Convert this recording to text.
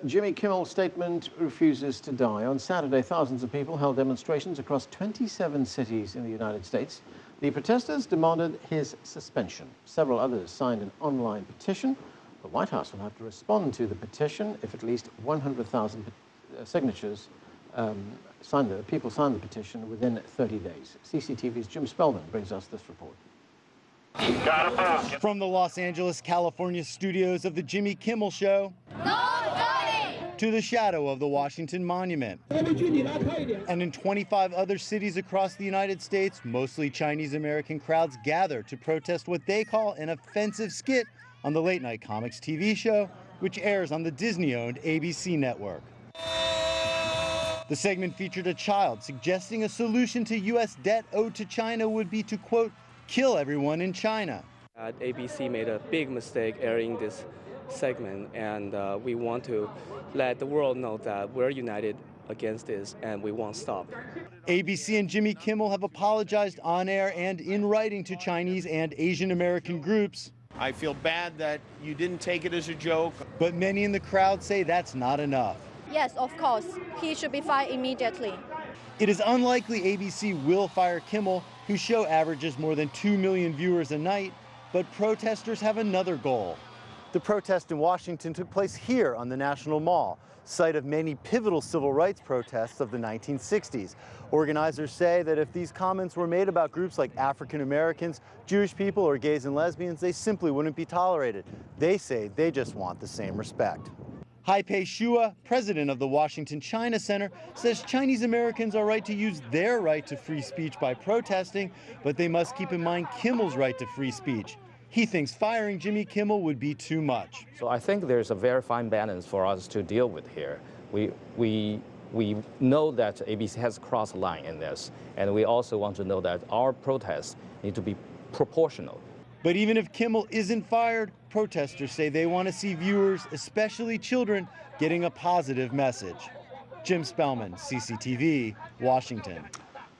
Jimmy Kimmel's statement refuses to die. On Saturday, thousands of people held demonstrations across 27 cities in the United States. The protesters demanded his suspension. Several others signed an online petition. The White House will have to respond to the petition if at least 100,000 signatures people sign the petition within 30 days. CCTV's Jim Spellman brings us this report. From the Los Angeles, California studios of The Jimmy Kimmel Show, to the shadow of the Washington Monument. And in 25 other cities across the United States, mostly Chinese American crowds gather to protest what they call an offensive skit on the late-night comics TV show, which airs on the Disney-owned ABC Network. The segment featured a child suggesting a solution to U.S. debt owed to China would be to, quote, kill everyone in China. ABC made a big mistake airing this segment, and we want to let the world know that we're united against this and we won't stop. ABC and Jimmy Kimmel have apologized on air and in writing to Chinese and Asian American groups. I feel bad that you didn't take it as a joke. But many in the crowd say that's not enough. Yes, of course. He should be fired immediately. It is unlikely ABC will fire Kimmel, whose show averages more than 2 million viewers a night, but protesters have another goal. The protest in Washington took place here on the National Mall, site of many pivotal civil rights protests of the 1960s. Organizers say that if these comments were made about groups like African Americans, Jewish people, or gays and lesbians, they simply wouldn't be tolerated. They say they just want the same respect. Haipei Shua, president of the Washington China Center, says Chinese Americans are right to use their right to free speech by protesting, but they must keep in mind Kimmel's right to free speech. He thinks firing Jimmy Kimmel would be too much. So I think there's a very fine balance for us to deal with here. We know that ABC has crossed a line in this, and we also want to know that our protests need to be proportional. But even if Kimmel isn't fired, protesters say they want to see viewers, especially children, getting a positive message. Jim Spellman, CCTV, Washington.